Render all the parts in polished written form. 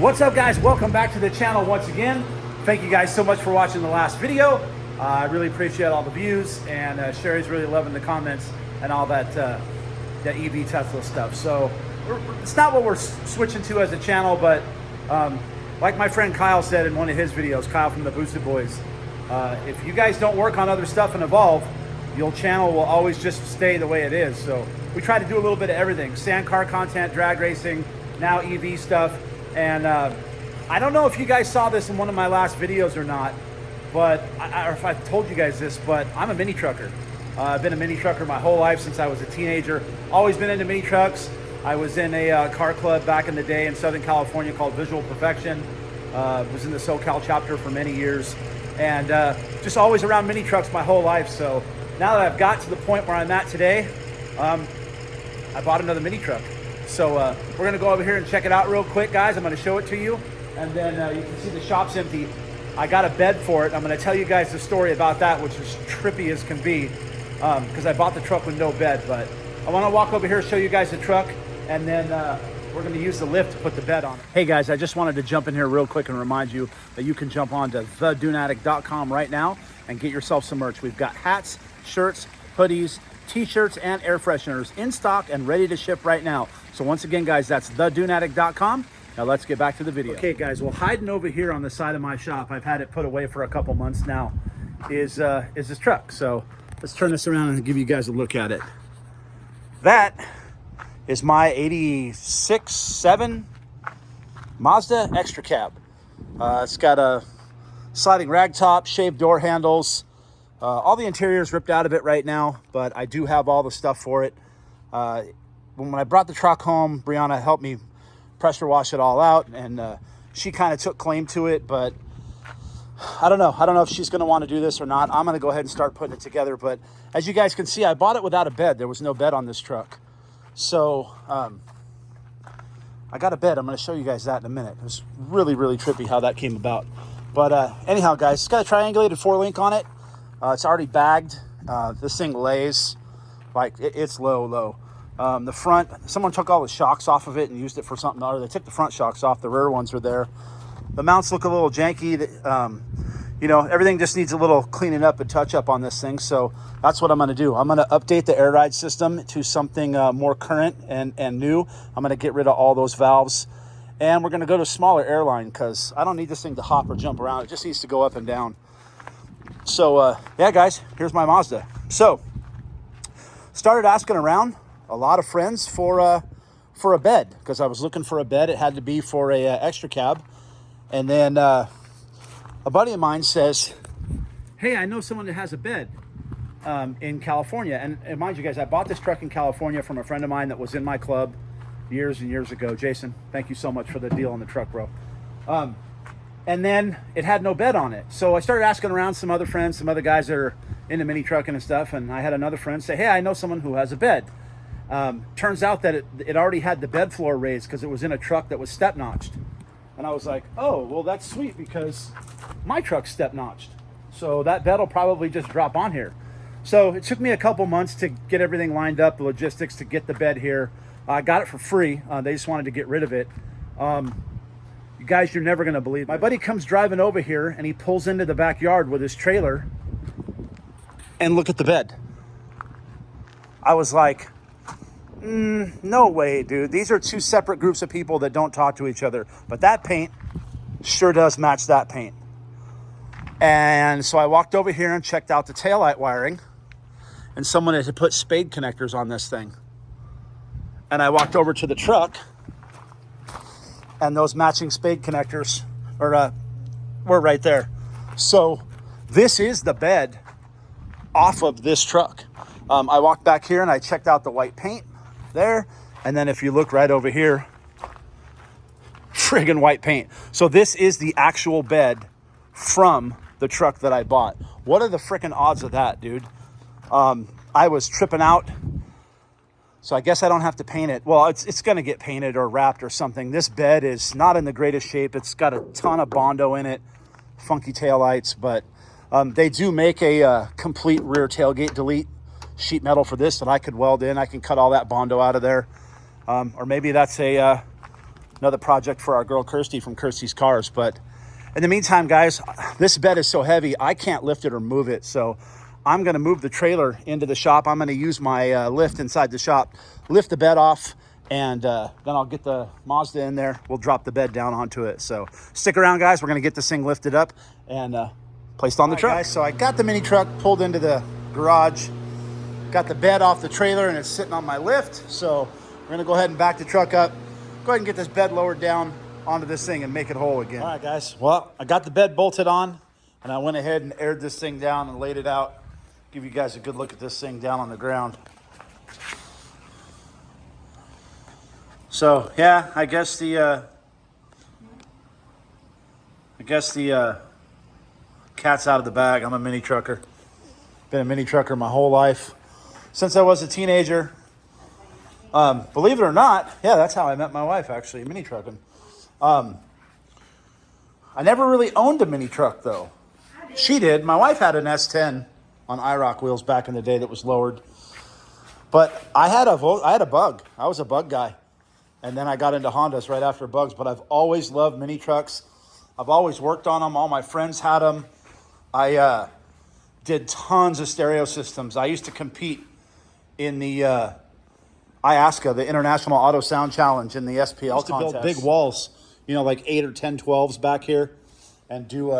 What's up, guys? Welcome back to the channel once again. Thank you guys so much for watching the last video. I really appreciate all the views, and Sherry's really loving the comments and all that that EV Tesla stuff. So it's not what we're switching to as a channel, but like my friend Kyle said in one of his videos, Kyle from the Boosted Boys, if you guys don't work on other stuff and evolve, your channel will always just stay the way it is. So we try to do a little bit of everything: sand car content, drag racing, now EV stuff. And I don't know if you guys saw this in one of my last videos or not, but or if I told you guys this, but I'm a mini trucker. I've been a mini trucker my whole life since I was a teenager. Always been into mini trucks. I was in a car club back in the day in Southern California called Visual Perfection. Was in the SoCal chapter for many years, and just always around mini trucks my whole life. So now that I've got to the point where I'm at today, I bought another mini truck. So we're gonna go over here and check it out real quick, guys. I'm gonna show it to you, and then you can see the shop's empty. I got a bed for it. I'm gonna tell you guys the story about that, which is trippy as can be, because I bought the truck with no bed. But I wanna walk over here, show you guys the truck, and then we're gonna use the lift to put the bed on it. Hey guys, I just wanted to jump in here real quick and remind you that you can jump on to theduneaddict.com right now and get yourself some merch. We've got hats, shirts, hoodies, t-shirts, and air fresheners in stock and ready to ship right now. So once again, guys, that's theduneaddict.com. Now let's get back to the video. Okay, guys, well, hiding over here on the side of my shop, I've had it put away for a couple months now, is this truck. So let's turn this around and give you guys a look at it. That is my 86-7 Mazda Extra Cab. It's got a sliding rag top, shaved door handles. All the interior is ripped out of it right now, but I do have all the stuff for it. When I brought the truck home, Brianna helped me pressure wash it all out, and she kind of took claim to it, but I don't know if she's going to want to do this or not. I'm going to go ahead and start putting it together. But as you guys can see, I bought it without a bed. There was no bed on this truck. So I got a bed. I'm going to show you guys that in a minute. It was really, really trippy how that came about. But anyhow, guys, it's got a triangulated 4-link on it. It's already bagged. This thing lays like it's low. The front, someone took all the shocks off of it and used it for something other. They took the front shocks off. The rear ones were there. The mounts look a little janky. You know, everything just needs a little cleaning up and touch up on this thing. So that's what I'm going to do. I'm going to update the air ride system to something more current and new. I'm going to get rid of all those valves, and we're going to go to a smaller airline because I don't need this thing to hop or jump around. It just needs to go up and down. So yeah, guys, here's my Mazda. So started asking around a lot of friends for a bed, because I was looking for a bed. It had to be for a extra cab. And then a buddy of mine says, hey, I know someone that has a bed in California. And mind you guys, I bought this truck in California from a friend of mine that was in my club years and years ago. Jason, thank you so much for the deal on the truck, bro. And then it had no bed on it. So I started asking around some other friends, some other guys that are into mini trucking and stuff. And I had another friend say, hey, I know someone who has a bed. Turns out that it already had the bed floor raised because it was in a truck that was step notched. And I was like, oh, well, that's sweet because my truck's step notched. So that bed will probably just drop on here. So it took me a couple months to get everything lined up, the logistics to get the bed here. I got it for free. They just wanted to get rid of it. You guys, you're never going to believe it. My buddy comes driving over here and he pulls into the backyard with his trailer, and look at the bed. I was like, no way, dude. These are two separate groups of people that don't talk to each other. But that paint sure does match that paint. And so I walked over here and checked out the taillight wiring, and someone had put spade connectors on this thing. And I walked over to the truck, and those matching spade connectors were right there. So this is the bed off of this truck. I walked back here and I checked out the white paint there. And then if you look right over here, friggin' white paint. So this is the actual bed from the truck that I bought. What are the frickin' odds of that, dude? I was tripping out. So I guess I don't have to paint it. Well, it's going to get painted or wrapped or something. This bed is not in the greatest shape. It's got a ton of Bondo in it, funky taillights, but they do make a complete rear tailgate delete sheet metal for this that I could weld in. I can cut all that Bondo out of there. Or maybe that's a another project for our girl Kirsty from Kirsty's Cars. But in the meantime, guys, this bed is so heavy, I can't lift it or move it. So I'm gonna move the trailer into the shop. I'm gonna use my lift inside the shop, lift the bed off, and then I'll get the Mazda in there. We'll drop the bed down onto it. So stick around, guys. We're gonna get this thing lifted up and placed on the truck. Guys, so I got the mini truck pulled into the garage, got the bed off the trailer, and it's sitting on my lift. So we're gonna go ahead and back the truck up, go ahead and get this bed lowered down onto this thing and make it whole again. All right, guys, well, I got the bed bolted on, and I went ahead and aired this thing down and laid it out. Give you guys a good look at this thing down on the ground. So yeah, I guess the cat's out of the bag. I'm a mini trucker. Been a mini trucker my whole life since I was a teenager. Believe it or not, yeah, that's how I met my wife, actually, mini trucking. I never really owned a mini truck though. She did. My wife had an S10 on IROC wheels back in the day that was lowered. But I had a Bug. I was a Bug guy. And then I got into Hondas right after Bugs. But I've always loved mini trucks. I've always worked on them. All my friends had them. I did tons of stereo systems. I used to compete in the IASCA, the International Auto Sound Challenge, in the SPL contest. Build big walls, you know, like 8 or 10 12s back here, and do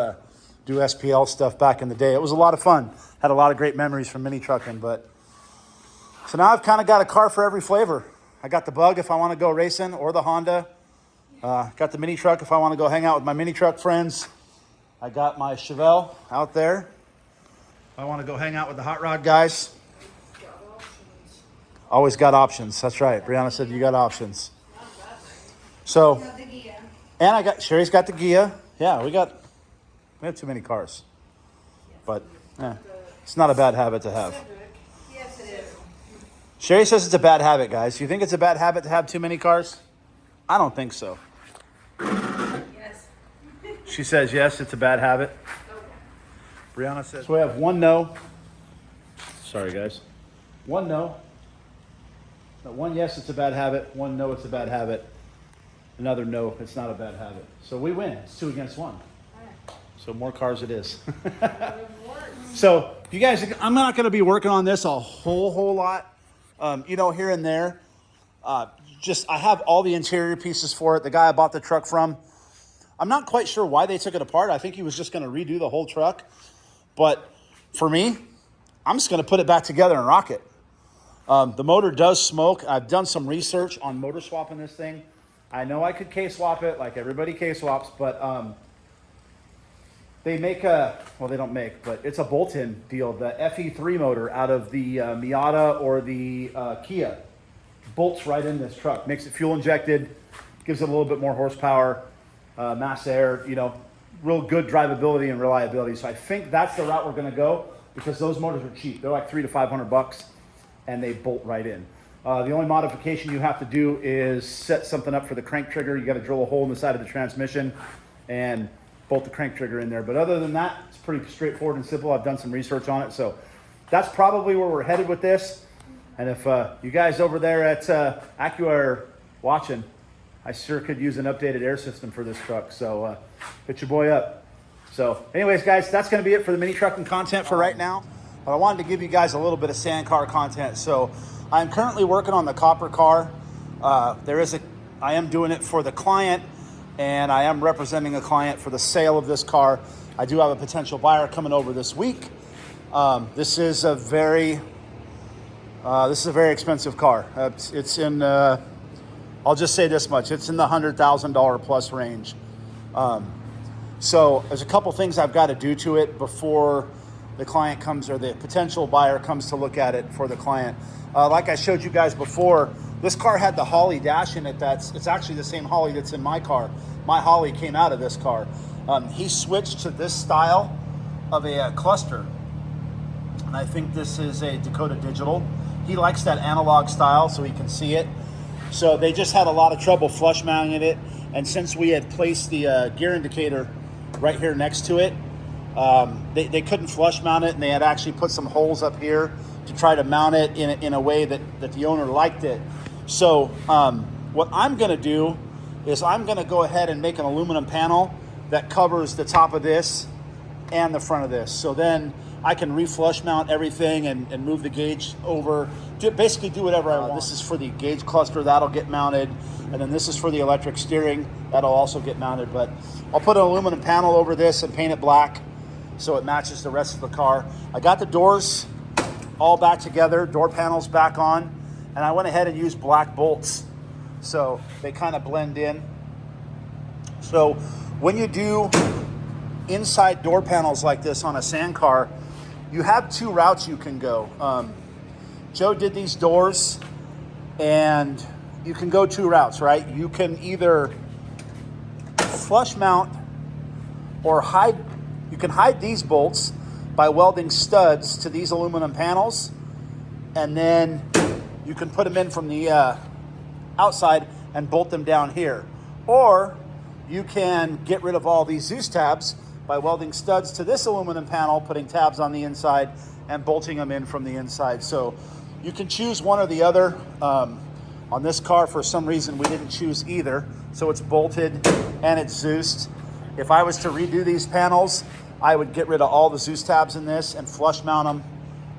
SPL stuff back in the day. It was a lot of fun. Had a lot of great memories from mini trucking. But so now I've kind of got a car for every flavor. I got the Bug if I want to go racing, or the Honda. Got the mini truck if I want to go hang out with my mini truck friends. I got my Chevelle out there. I want to go hang out with the hot rod guys. Always got options. That's right. Brianna said you got options. So, and I got, Sherry's got the Gia. Yeah, we have too many cars. But it's not a bad habit to have. Yes, it is. Sherry says it's a bad habit, guys. You think it's a bad habit to have too many cars? I don't think so. Yes. She says yes, it's a bad habit. Brianna says. So we have one no. Sorry, guys. One no. One yes, it's a bad habit. One no, it's a bad habit. Another no, it's not a bad habit. So we win. It's 2 against 1. So more cars it is. So you guys, I'm not going to be working on this a whole lot. You know, here and there. I have all the interior pieces for it. The guy I bought the truck from, I'm not quite sure why they took it apart. I think he was just going to redo the whole truck. But for me, I'm just going to put it back together and rock it. The motor does smoke. I've done some research on motor swapping this thing. I know I could K-swap it like everybody K-swaps, but they make they don't make, but it's a bolt-in deal. The FE3 motor out of the Miata or the Kia bolts right in this truck. Makes it fuel injected, gives it a little bit more horsepower, mass air, you know, real good drivability and reliability. So I think that's the route we're going to go, because those motors are cheap. They're like $300 to $500, and they bolt right in. The only modification you have to do is set something up for the crank trigger. You got to drill a hole in the side of the transmission and bolt the crank trigger in there. But other than that, it's pretty straightforward and simple. I've done some research on it. So that's probably where we're headed with this. And if you guys over there at Acura are watching, I sure could use an updated air system for this truck. So hit your boy up. So anyways, guys, that's going to be it for the mini trucking content for right now. But I wanted to give you guys a little bit of sand car content. So I'm currently working on the copper car. I am doing it for the client, and I am representing a client for the sale of this car. I do have a potential buyer coming over this week. This is a very expensive car. It's in, I'll just say this much, it's in the $100,000 plus range. So there's a couple things I've got to do to it before the client comes, or the potential buyer comes to look at it for the client. Like I showed you guys before, this car had the Holly dash in it. It's actually the same Holly that's in my car. My Holly came out of this car. He switched to this style of a cluster, and I think this is a Dakota Digital. He likes that analog style so he can see it. So they just had a lot of trouble flush mounting it, and since we had placed the gear indicator right here next to it, they couldn't flush mount it, and they had actually put some holes up here to try to mount it in a way that the owner liked it. So what I'm going to do is I'm going to go ahead and make an aluminum panel that covers the top of this and the front of this. So then I can reflush mount everything and move the gauge over, basically do whatever I want. This is for the gauge cluster, that'll get mounted. And then this is for the electric steering, that'll also get mounted. But I'll put an aluminum panel over this and paint it black so it matches the rest of the car. I got the doors all back together, door panels back on, and I went ahead and used black bolts so they kind of blend in. So when you do inside door panels like this on a sand car, you have two routes you can go. Joe did these doors, and you can go two routes, right? You can either flush mount or hide. You can hide these bolts by welding studs to these aluminum panels, and then you can put them in from the outside and bolt them down here. Or you can get rid of all these Zeus tabs by welding studs to this aluminum panel, putting tabs on the inside and bolting them in from the inside. So you can choose one or the other. On this car, for some reason, we didn't choose either. So it's bolted and it's Zeused. If I was to redo these panels, I would get rid of all the Zeus tabs in this and flush mount them.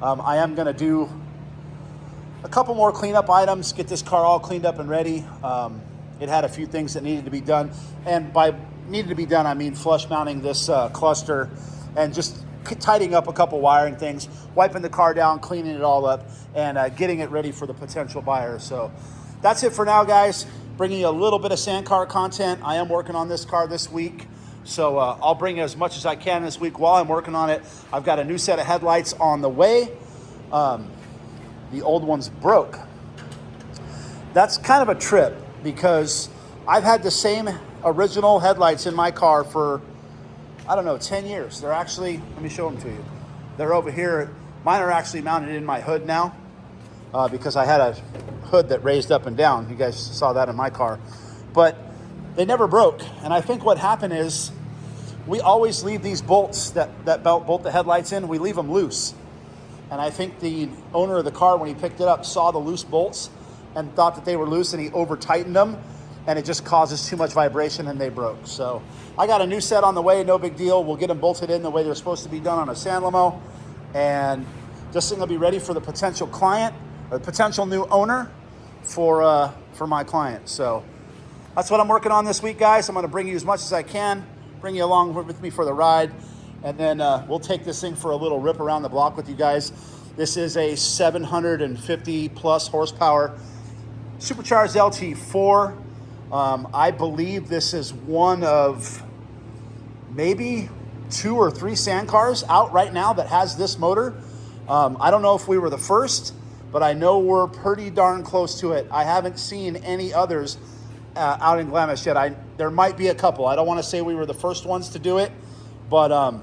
I am gonna do a couple more cleanup items, get this car all cleaned up and ready. It had a few things that needed to be done. And by needed to be done, I mean flush mounting this cluster and just tidying up a couple wiring things, wiping the car down, cleaning it all up, and getting it ready for the potential buyer. So that's it for now, guys. Bringing you a little bit of sand car content. I am working on this car this week, so I'll bring as much as I can this week while I'm working on it. I've got a new set of headlights on the way. The old ones broke. That's kind of a trip because I've had the same original headlights in my car for, I don't know, 10 years. They're actually, let me show them to you. They're over here. Mine are actually mounted in my hood now because I had a hood that raised up and down. You guys saw that in my car. But they never broke. And I think what happened is we always leave these bolts that bolt the headlights in, we leave them loose. And I think the owner of the car, when he picked it up, saw the loose bolts and thought that they were loose, and he over-tightened them, and it just causes too much vibration and they broke. So I got a new set on the way, no big deal. We'll get them bolted in the way they're supposed to be done on a sand limo, and this thing will be ready for the potential client or potential new owner for my client. So that's what I'm working on this week, guys. I'm gonna bring you as much as I can, bring you along with me for the ride, and then we'll take this thing for a little rip around the block with you guys. This is a 750 plus horsepower supercharged LT4. I believe this is one of maybe 2 or 3 sand cars out right now that has this motor. I don't know if we were the first, but I know we're pretty darn close to it. I haven't seen any others out in Glamis yet. There might be a couple. I don't want to say we were the first ones to do it, but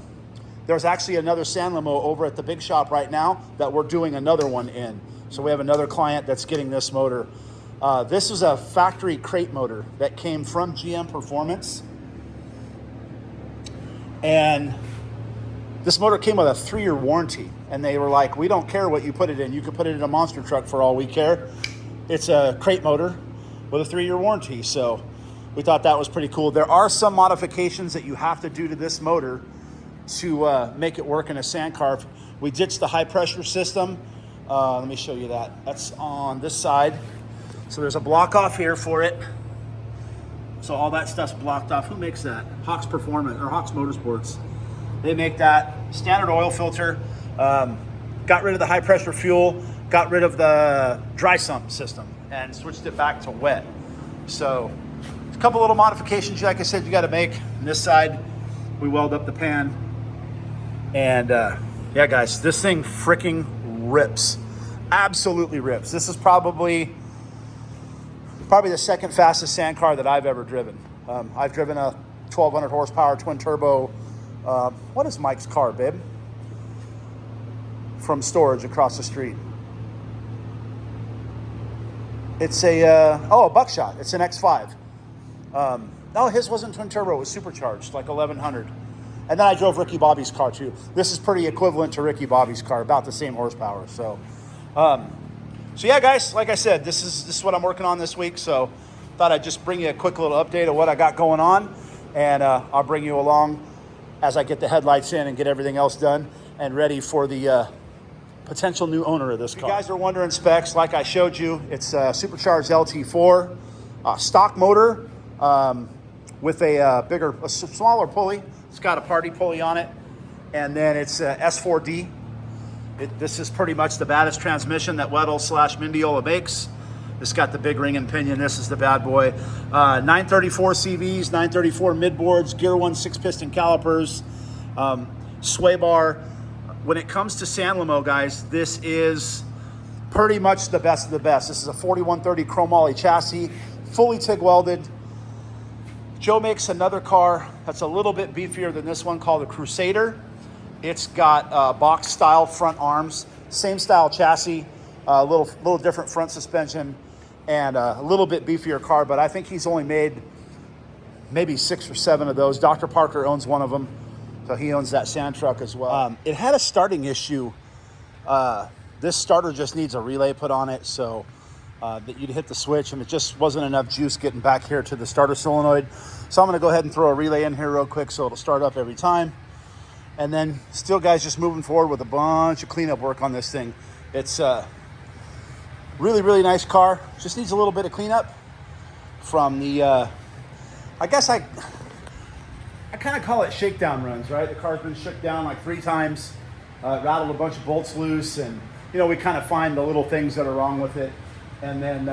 there's actually another sand limo over at the big shop right now that we're doing another one in. So we have another client that's getting this motor. This is a factory crate motor that came from GM Performance. And this motor came with a 3-year warranty. And they were like, we don't care what you put it in. You can put it in a monster truck for all we care. It's a crate motor with a 3-year warranty. So we thought that was pretty cool. There are some modifications that you have to do to this motor to make it work in a sand car. We ditched the high pressure system. Let me show you that. That's on this side. So there's a block off here for it. So all that stuff's blocked off. Who makes that? Hawks Performance or Hawks Motorsports. They make that. Standard oil filter. Got rid of the high pressure fuel. Got rid of the dry sump system and switched it back to wet. So a couple little modifications, like I said, you got to make. On this side, we weld up the pan. And yeah, guys, this thing freaking rips. Absolutely rips. This is probably the second fastest sand car that I've ever driven. I've driven a 1200 horsepower twin turbo. What is Mike's car, babe? From storage across the street. It's a Buckshot. It's an X5. No, his wasn't twin turbo. It was supercharged, like 1100. And then I drove Ricky Bobby's car too. This is pretty equivalent to Ricky Bobby's car, about the same horsepower. So, so yeah, guys, like I said, this is what I'm working on this week. So thought I'd just bring you a quick little update of what I got going on, and I'll bring you along as I get the headlights in and get everything else done and ready for the potential new owner of this car. If you guys are wondering specs, like I showed you, it's a supercharged LT4, stock motor with a smaller pulley. It's got a party pulley on it, and then it's S4D. This is pretty much the baddest transmission that Weddle/Mindiola makes. This got the big ring and pinion. This is the bad boy. 934 CVs, 934 midboards, Gear 1 6-piston calipers, sway bar. When it comes to San Lamo, guys, this is pretty much the best of the best. This is a 4130 chromoly chassis, fully TIG welded. Joe makes another car that's a little bit beefier than this one called the Crusader. It's got box style front arms, same style chassis, a little different front suspension, and a little bit beefier car, but I think he's only made maybe 6 or 7 of those. Dr. Parker owns one of them, so he owns that sand truck as well. It had a starting issue. This starter just needs a relay put on it, so that you'd hit the switch, and it just wasn't enough juice getting back here to the starter solenoid. So I'm gonna go ahead and throw a relay in here real quick so it'll start up every time. And then still, guys, just moving forward with a bunch of cleanup work on this thing. It's really, really nice car. Just needs a little bit of cleanup from the, I guess I kind of call it shakedown runs, right? The car's been shook down like 3 times, rattled a bunch of bolts loose, and, you know, we kind of find the little things that are wrong with it. And then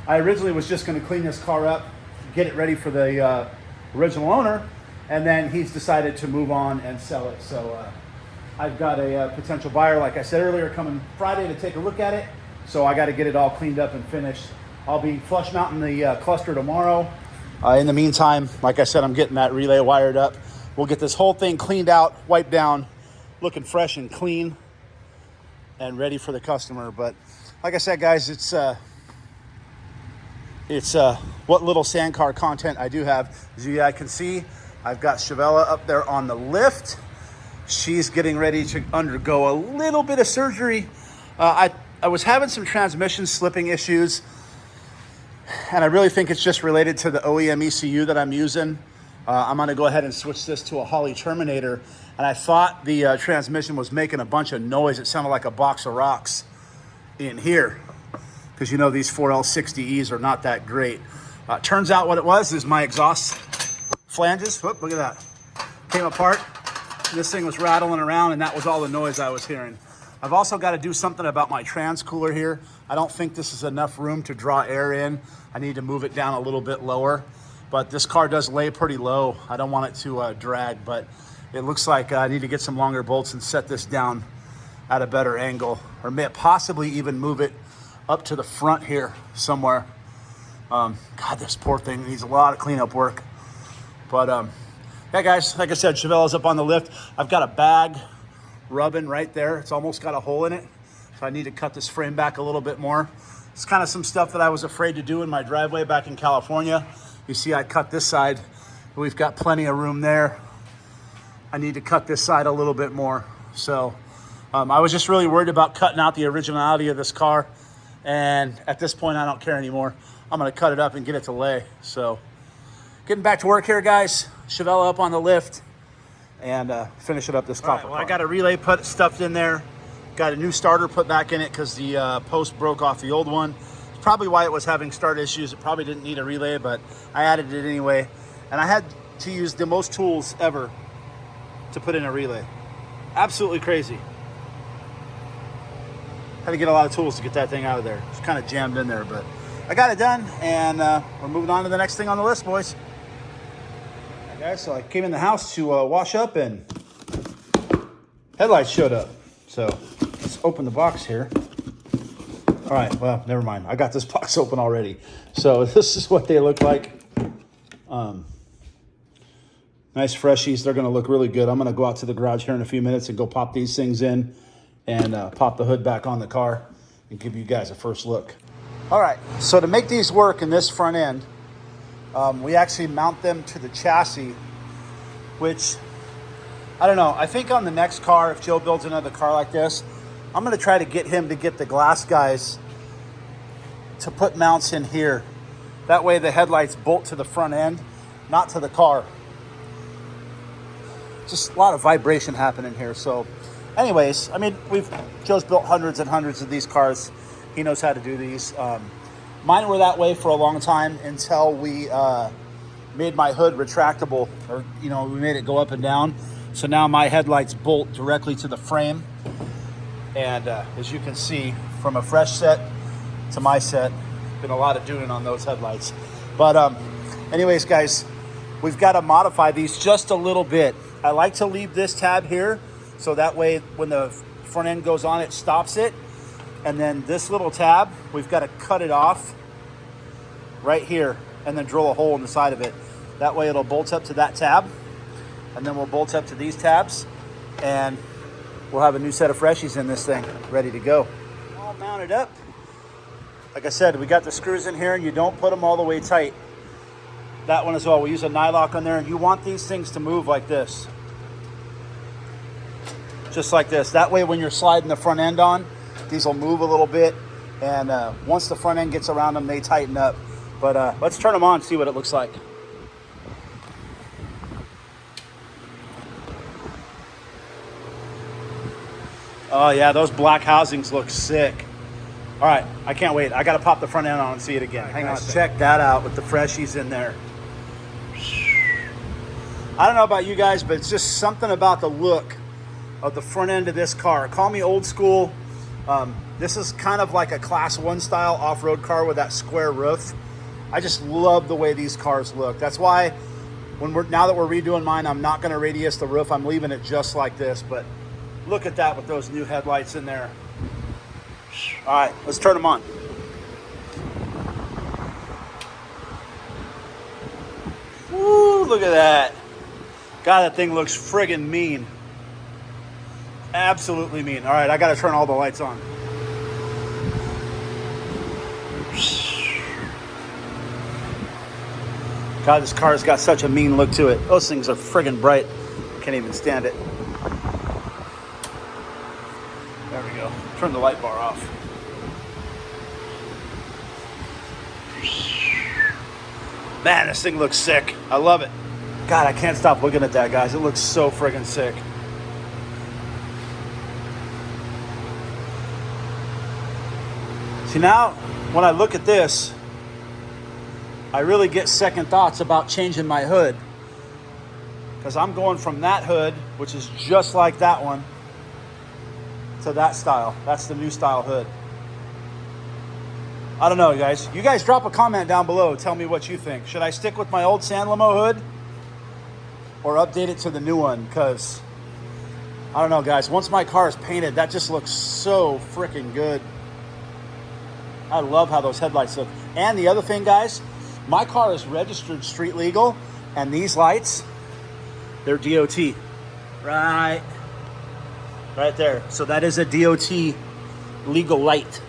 I originally was just going to clean this car up, get it ready for the original owner, and then he's decided to move on and sell it. So I've got a potential buyer, like I said earlier, coming Friday to take a look at it. So I got to get it all cleaned up and finished. I'll be flush mounting the cluster tomorrow. In the meantime, like I said, I'm getting that relay wired up. We'll get this whole thing cleaned out, wiped down, looking fresh and clean and ready for the customer. But like I said, guys, it's what little sand car content I do have. As you guys can see, I've got Chevelle up there on the lift. She's getting ready to undergo a little bit of surgery. I was having some transmission slipping issues, and I really think it's just related to the OEM ECU that I'm using. I'm gonna go ahead and switch this to a Holley Terminator, and I thought the transmission was making a bunch of noise. It sounded like a box of rocks in here, because you know these 4L60Es are not that great. Turns out what it was is my exhaust flanges, whoop, look at that, came apart. This thing was rattling around, and that was all the noise I was hearing. I've also got to do something about my trans cooler here. I don't think this is enough room to draw air in. I need to move it down a little bit lower, but this car does lay pretty low. I don't want it to drag, but it looks like I need to get some longer bolts and set this down at a better angle, or possibly even move it up to the front here somewhere. God, this poor thing needs a lot of cleanup work. But yeah, guys, like I said, Chevelle's up on the lift. I've got a bag rubbing right there. It's almost got a hole in it, so I need to cut this frame back a little bit more. It's kind of some stuff that I was afraid to do in my driveway back in California. You see, I cut this side. We've got plenty of room there. I need to cut this side a little bit more. So I was just really worried about cutting out the originality of this car, and at this point, I don't care anymore. I'm gonna cut it up and get it to lay. So getting back to work here, guys. Chevelle up on the lift, and finish it up this copper. Well, I got a relay stuffed in there. Got a new starter put back in it because the post broke off the old one. It's probably why it was having start issues. It probably didn't need a relay, but I added it anyway. And I had to use the most tools ever to put in a relay. Absolutely crazy. Had to get a lot of tools to get that thing out of there. It's kind of jammed in there, but I got it done, and we're moving on to the next thing on the list, boys. All right, guys, so I came in the house to wash up, and headlights showed up. So let's open the box here. All right, well, never mind. I got this box open already. So this is what they look like. Nice freshies. They're going to look really good. I'm going to go out to the garage here in a few minutes and go pop these things in and pop the hood back on the car and give you guys a first look. All right, so to make these work in this front end, we actually mount them to the chassis, which, I don't know. I think on the next car, if Joe builds another car like this, I'm going to try to get him to get the glass guys to put mounts in here That way the headlights bolt to the front end, not to the car. Just a lot of vibration happening here. So anyways, I mean, Joe's built hundreds and hundreds of these cars. He knows how to do these. Mine were that way for a long time until we made my hood retractable, or we made it go up and down. So now my headlights bolt directly to the frame. And as you can see, from a fresh set to my set, been a lot of doing on those headlights. But anyways, guys, we've got to modify these just a little bit. I like to leave this tab here, so that way when the front end goes on, it stops it. And then this little tab, we've got to cut it off right here and then drill a hole in the side of it. That way it'll bolt up to that tab, and then we'll bolt up to these tabs, and we'll have a new set of freshies in this thing ready to go. All mounted up. Like I said, we got the screws in here, and you don't put them all the way tight. That one as well. We use a nylock on there, and you want these things to move like this. Just like this. That way when you're sliding the front end on, these will move a little bit, and once the front end gets around them, they tighten up. But let's turn them on and see what it looks like. Oh yeah, those black housings look sick. All right, I can't wait. I got to pop the front end on and see it again. Hang on, check that out with the freshies in there. I don't know about you guys, but it's just something about the look of the front end of this car. Call me old school. This is kind of like a class 1 style off-road car with that square roof. I just love the way these cars look. That's why now that we're redoing mine, I'm not going to radius the roof. I'm leaving it just like this, but look at that with those new headlights in there. All right, let's turn them on. Woo, look at that. God, that thing looks friggin' mean. Absolutely mean. All right, I got to turn all the lights on. God, this car's got such a mean look to it. Those things are friggin' bright. Can't even stand it. There we go. Turn the light bar off. Man, this thing looks sick. I love it. God, I can't stop looking at that, guys. It looks so friggin' sick. See, now when I look at this, I really get second thoughts about changing my hood, because I'm going from that hood, which is just like that one, to that style. That's the new style hood. I don't know, guys. You guys drop a comment down below. Tell me what you think. Should I stick with my old San Limo hood or update it to the new one? Because, I don't know, guys. Once my car is painted, that just looks so freaking good. I love how those headlights look. And the other thing, guys, my car is registered street legal, and these lights, they're DOT. Right there. So that is a DOT legal light.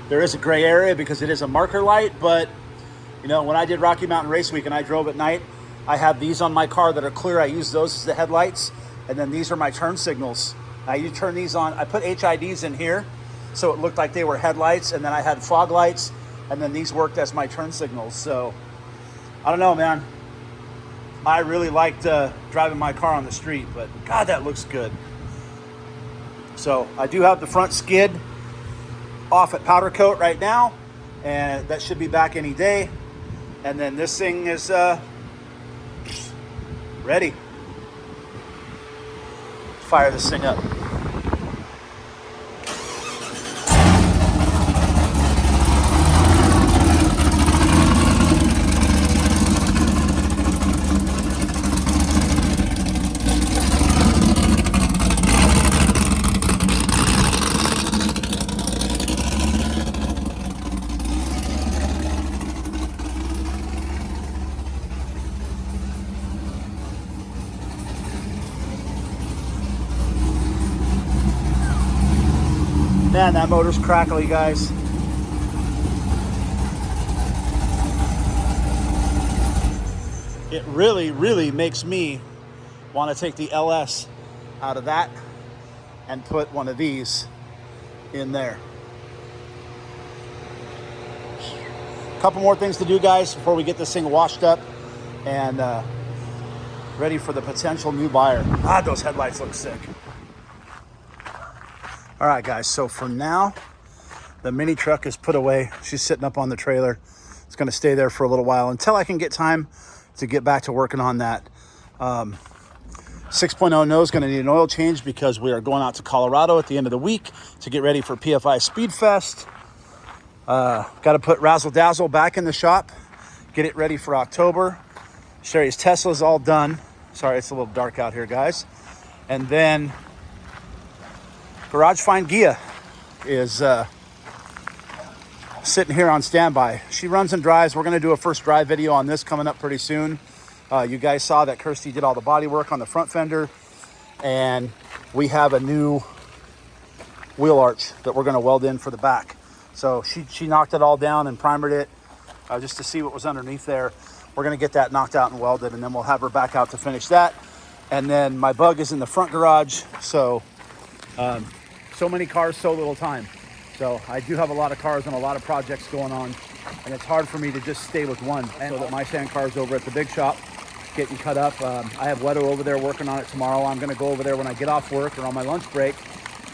There is a gray area because it is a marker light, but when I did Rocky Mountain Race Week and I drove at night, I have these on my car that are clear. I use those as the headlights, and then these are my turn signals. Now you turn these on. I put HIDs in here so it looked like they were headlights, and then I had fog lights, and then these worked as my turn signals. So I don't know, man. I really liked driving my car on the street, but God, that looks good. So I do have the front skid off at powder coat right now, and that should be back any day. And then this thing is ready. Fire this thing up. Man, that motor's crackly, guys. It really, really makes me want to take the LS out of that and put one of these in there. A couple more things to do, guys, before we get this thing washed up and ready for the potential new buyer. Ah, those headlights look sick. All right, guys, so for now, the mini truck is put away. She's sitting up on the trailer. It's gonna stay there for a little while until I can get time to get back to working on that. 6.0 no is gonna need an oil change because we are going out to Colorado at the end of the week to get ready for PFI Speed Fest. Gotta put Razzle Dazzle back in the shop, get it ready for October. Sherry's Tesla's all done. Sorry, it's a little dark out here, guys. And then Garage Find Gia is sitting here on standby. She runs and drives. We're gonna do a first drive video on this coming up pretty soon. You guys saw that Kirsty did all the body work on the front fender, and we have a new wheel arch that we're gonna weld in for the back. So she knocked it all down and primered it just to see what was underneath there. We're gonna get that knocked out and welded, and then we'll have her back out to finish that. And then my bug is in the front garage, so so many cars, so little time. So I do have a lot of cars and a lot of projects going on, and it's hard for me to just stay with one. So that my sand car's over at the big shop getting cut up. I have Wedo over there working on it tomorrow. I'm gonna go over there when I get off work or on my lunch break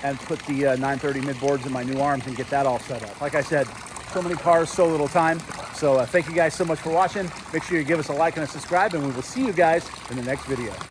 and put the 930 midboards in my new arms and get that all set up. Like I said, so many cars, so little time. So thank you guys so much for watching. Make sure you give us a like and a subscribe, and we will see you guys in the next video.